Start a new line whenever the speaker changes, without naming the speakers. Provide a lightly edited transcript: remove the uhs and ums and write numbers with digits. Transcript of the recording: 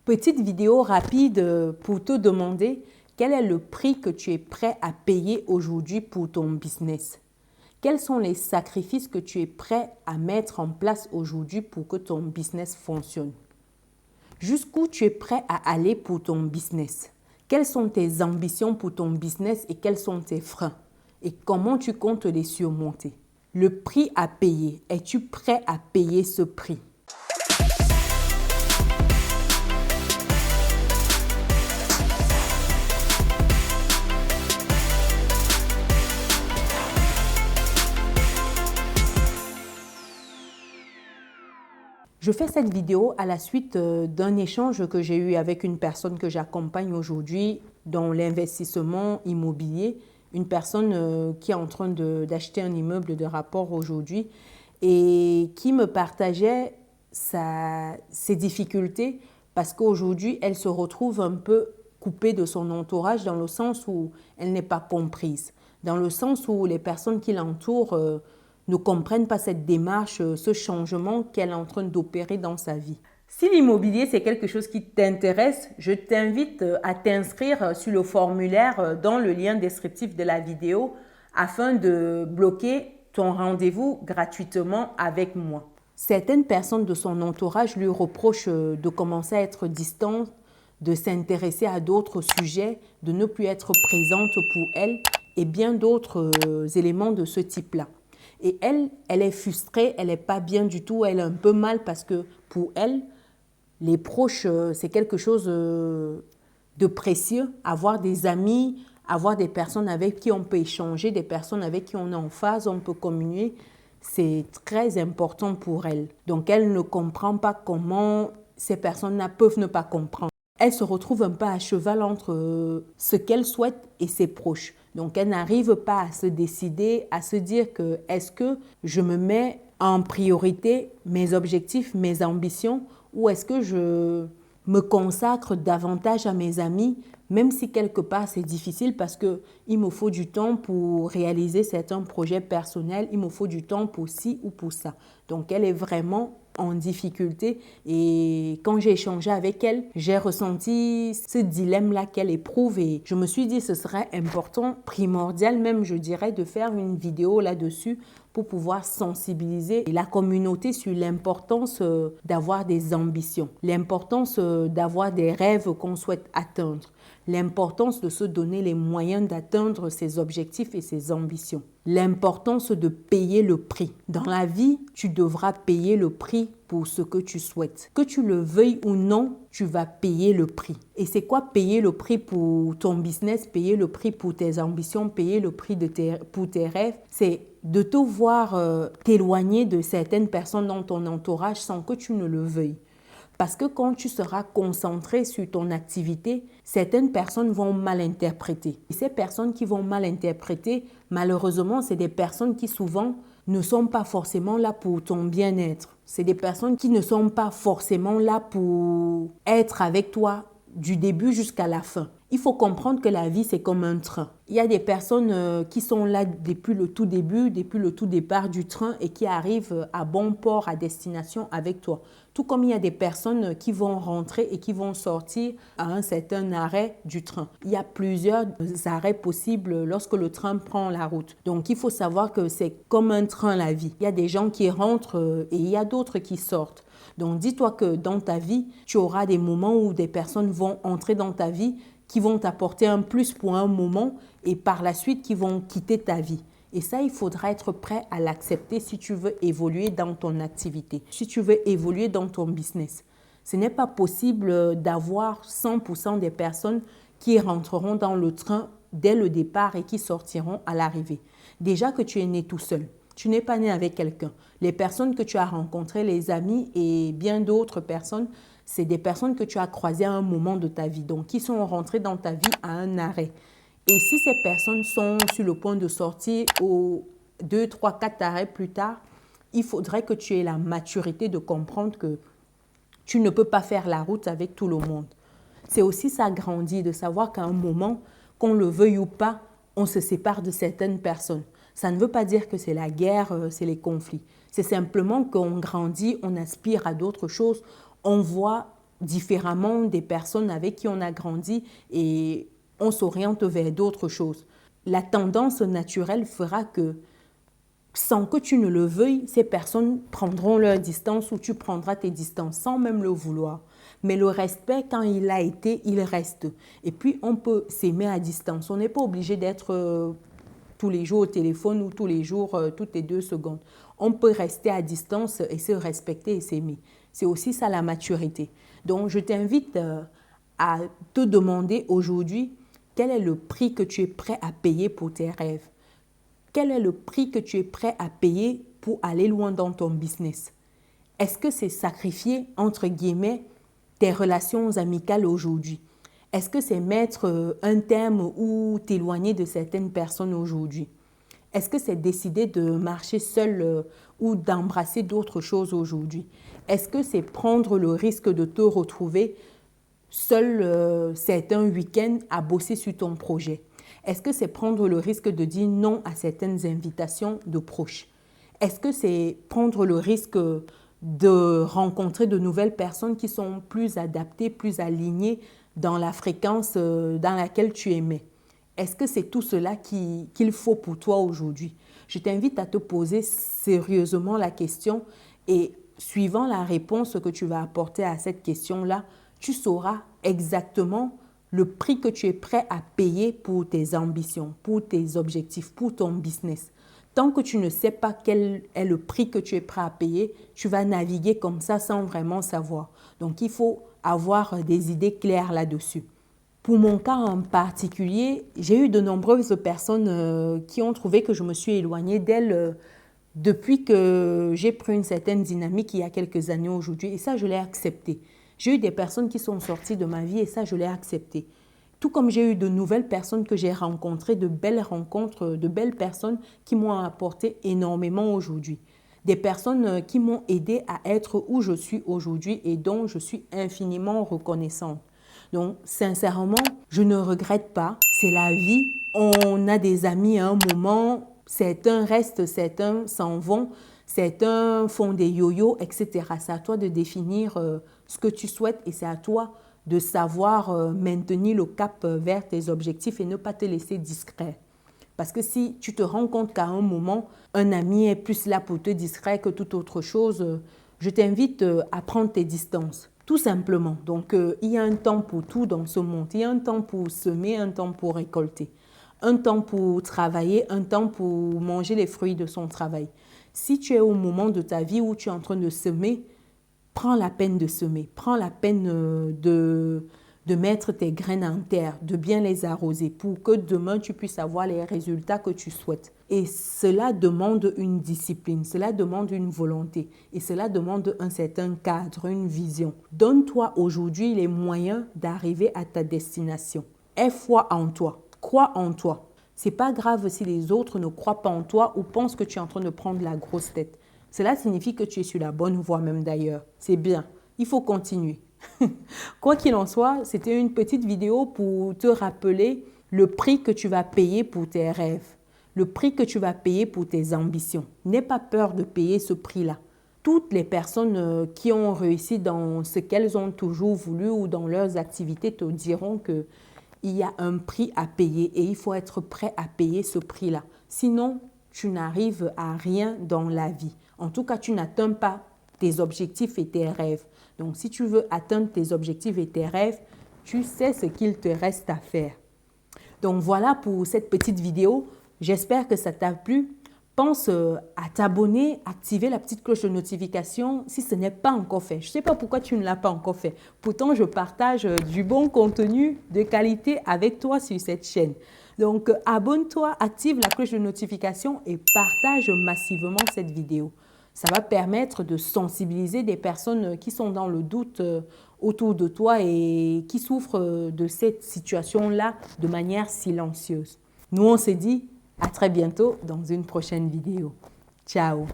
Petite vidéo rapide pour te demander quel est le prix que tu es prêt à payer aujourd'hui pour ton business. Quels sont les sacrifices que tu es prêt à mettre en place aujourd'hui pour que ton business fonctionne? Jusqu'où tu es prêt à aller pour ton business? Quelles sont tes ambitions pour ton business et quels sont tes freins? Et comment tu comptes les surmonter? Le prix à payer, es-tu prêt à payer ce prix? Je fais cette vidéo à la suite d'un échange que j'ai eu avec une personne que j'accompagne aujourd'hui dans l'investissement immobilier, une personne qui est en train d'acheter un immeuble de rapport aujourd'hui et qui me partageait ses difficultés parce qu'aujourd'hui, elle se retrouve un peu coupée de son entourage dans le sens où elle n'est pas comprise, dans le sens où les personnes qui l'entourent ne comprennent pas cette démarche, ce changement qu'elle est en train d'opérer dans sa vie. Si l'immobilier, c'est quelque chose qui t'intéresse, je t'invite à t'inscrire sur le formulaire dans le lien descriptif de la vidéo afin de bloquer ton rendez-vous gratuitement avec moi. Certaines personnes de son entourage lui reprochent de commencer à être distante, de s'intéresser à d'autres sujets, de ne plus être présente pour elle et bien d'autres éléments de ce type-là. Et elle est frustrée, elle n'est pas bien du tout, elle est un peu mal parce que pour elle, les proches, c'est quelque chose de précieux. Avoir des amis, avoir des personnes avec qui on peut échanger, des personnes avec qui on est en phase, on peut communier, c'est très important pour elle. Donc, elle ne comprend pas comment ces personnes-là peuvent ne pas comprendre. Elle se retrouve un peu à cheval entre ce qu'elle souhaite et ses proches. Donc, elle n'arrive pas à se décider, à se dire que est-ce que je me mets en priorité mes objectifs, mes ambitions, ou est-ce que je me consacre davantage à mes amis, même si quelque part c'est difficile parce qu'il me faut du temps pour réaliser certains projets personnels, il me faut du temps pour ci ou pour ça. Donc, elle est vraiment en difficulté et quand j'ai échangé avec elle, j'ai ressenti ce dilemme-là qu'elle éprouve et je me suis dit ce serait important, primordial même je dirais, de faire une vidéo là-dessus pour pouvoir sensibiliser la communauté sur l'importance d'avoir des ambitions, l'importance d'avoir des rêves qu'on souhaite atteindre, l'importance de se donner les moyens d'atteindre ses objectifs et ses ambitions, l'importance de payer le prix. Dans la vie, tu devras payer le prix pour ce que tu souhaites. Que tu le veuilles ou non, tu vas payer le prix. Et c'est quoi payer le prix pour ton business, payer le prix pour tes ambitions, payer le prix pour tes rêves? C'est de te voir t'éloigner de certaines personnes dans ton entourage sans que tu ne le veuilles. Parce que quand tu seras concentré sur ton activité, certaines personnes vont mal interpréter. Et ces personnes qui vont mal interpréter, malheureusement, c'est des personnes qui souvent ne sont pas forcément là pour ton bien-être. C'est des personnes qui ne sont pas forcément là pour être avec toi du début jusqu'à la fin. Il faut comprendre que la vie, c'est comme un train. Il y a des personnes qui sont là depuis le tout début, depuis le tout départ du train et qui arrivent à bon port, à destination avec toi. Tout comme il y a des personnes qui vont rentrer et qui vont sortir à un certain arrêt du train. Il y a plusieurs arrêts possibles lorsque le train prend la route. Donc, il faut savoir que c'est comme un train, la vie. Il y a des gens qui rentrent et il y a d'autres qui sortent. Donc, dis-toi que dans ta vie, tu auras des moments où des personnes vont entrer dans ta vie qui vont t'apporter un plus pour un moment et par la suite qui vont quitter ta vie. Et ça, il faudra être prêt à l'accepter si tu veux évoluer dans ton activité, si tu veux évoluer dans ton business. Ce n'est pas possible d'avoir 100% des personnes qui rentreront dans le train dès le départ et qui sortiront à l'arrivée. Déjà que tu es né tout seul. Tu n'es pas né avec quelqu'un. Les personnes que tu as rencontrées, les amis et bien d'autres personnes, c'est des personnes que tu as croisées à un moment de ta vie, donc qui sont rentrées dans ta vie à un arrêt. Et si ces personnes sont sur le point de sortir au 2, 3, 4 arrêts plus tard, il faudrait que tu aies la maturité de comprendre que tu ne peux pas faire la route avec tout le monde. C'est aussi s'agrandir, de savoir qu'à un moment, qu'on le veuille ou pas, on se sépare de certaines personnes. Ça ne veut pas dire que c'est la guerre, c'est les conflits. C'est simplement qu'on grandit, on aspire à d'autres choses, on voit différemment des personnes avec qui on a grandi et on s'oriente vers d'autres choses. La tendance naturelle fera que, sans que tu ne le veuilles, ces personnes prendront leur distance ou tu prendras tes distances sans même le vouloir. Mais le respect, quand il a été, il reste. Et puis, on peut s'aimer à distance. On n'est pas obligé d'être tous les jours au téléphone ou tous les jours, toutes les 2 secondes. On peut rester à distance et se respecter et s'aimer. C'est aussi ça la maturité. Donc, je t'invite à te demander aujourd'hui quel est le prix que tu es prêt à payer pour tes rêves. Quel est le prix que tu es prêt à payer pour aller loin dans ton business? Est-ce que c'est sacrifier, entre guillemets, tes relations amicales aujourd'hui? Est-ce que c'est mettre un terme ou t'éloigner de certaines personnes aujourd'hui? Est-ce que c'est décider de marcher seul ou d'embrasser d'autres choses aujourd'hui? Est-ce que c'est prendre le risque de te retrouver seul certains week-ends à bosser sur ton projet? Est-ce que c'est prendre le risque de dire non à certaines invitations de proches? Est-ce que c'est prendre le risque de rencontrer de nouvelles personnes qui sont plus adaptées, plus alignées dans la fréquence dans laquelle tu aimais? Est-ce que c'est tout cela qu'il faut pour toi aujourd'hui? Je t'invite à te poser sérieusement la question et suivant la réponse que tu vas apporter à cette question-là, tu sauras exactement le prix que tu es prêt à payer pour tes ambitions, pour tes objectifs, pour ton business. Tant que tu ne sais pas quel est le prix que tu es prêt à payer, tu vas naviguer comme ça sans vraiment savoir. Donc, il faut avoir des idées claires là-dessus. Pour mon cas en particulier, j'ai eu de nombreuses personnes qui ont trouvé que je me suis éloignée d'elles depuis que j'ai pris une certaine dynamique il y a quelques années aujourd'hui. Et ça, je l'ai accepté. J'ai eu des personnes qui sont sorties de ma vie et ça, je l'ai accepté. Tout comme j'ai eu de nouvelles personnes que j'ai rencontrées, de belles rencontres, de belles personnes qui m'ont apporté énormément aujourd'hui. Des personnes qui m'ont aidé à être où je suis aujourd'hui et dont je suis infiniment reconnaissante. Donc, sincèrement, je ne regrette pas. C'est la vie. On a des amis à un moment, certains restent, certains s'en vont, certains font des yo-yo, etc. C'est à toi de définir ce que tu souhaites et c'est à toi de savoir maintenir le cap vers tes objectifs et ne pas te laisser distraire. Parce que si tu te rends compte qu'à un moment, un ami est plus là pour te distraire que toute autre chose, je t'invite à prendre tes distances, tout simplement. Donc, il y a un temps pour tout dans ce monde. Il y a un temps pour semer, un temps pour récolter, un temps pour travailler, un temps pour manger les fruits de son travail. Si tu es au moment de ta vie où tu es en train de semer, prends la peine de semer, prends la peine de mettre tes graines en terre, de bien les arroser pour que demain tu puisses avoir les résultats que tu souhaites. Et cela demande une discipline, cela demande une volonté et cela demande un certain cadre, une vision. Donne-toi aujourd'hui les moyens d'arriver à ta destination. Aie foi en toi, crois en toi. C'est pas grave si les autres ne croient pas en toi ou pensent que tu es en train de prendre la grosse tête. Cela signifie que tu es sur la bonne voie même d'ailleurs. C'est bien, il faut continuer. Quoi qu'il en soit, c'était une petite vidéo pour te rappeler le prix que tu vas payer pour tes rêves, le prix que tu vas payer pour tes ambitions. N'aie pas peur de payer ce prix-là. Toutes les personnes qui ont réussi dans ce qu'elles ont toujours voulu ou dans leurs activités te diront qu'il y a un prix à payer et il faut être prêt à payer ce prix-là. Sinon, tu n'arrives à rien dans la vie. En tout cas, tu n'atteins pas tes objectifs et tes rêves. Donc, si tu veux atteindre tes objectifs et tes rêves, tu sais ce qu'il te reste à faire. Donc, voilà pour cette petite vidéo. J'espère que ça t'a plu. Pense à t'abonner, activer la petite cloche de notification si ce n'est pas encore fait. Je ne sais pas pourquoi tu ne l'as pas encore fait. Pourtant, je partage du bon contenu de qualité avec toi sur cette chaîne. Donc, abonne-toi, active la cloche de notification et partage massivement cette vidéo. Ça va permettre de sensibiliser des personnes qui sont dans le doute autour de toi et qui souffrent de cette situation-là de manière silencieuse. Nous, on se dit à très bientôt dans une prochaine vidéo. Ciao!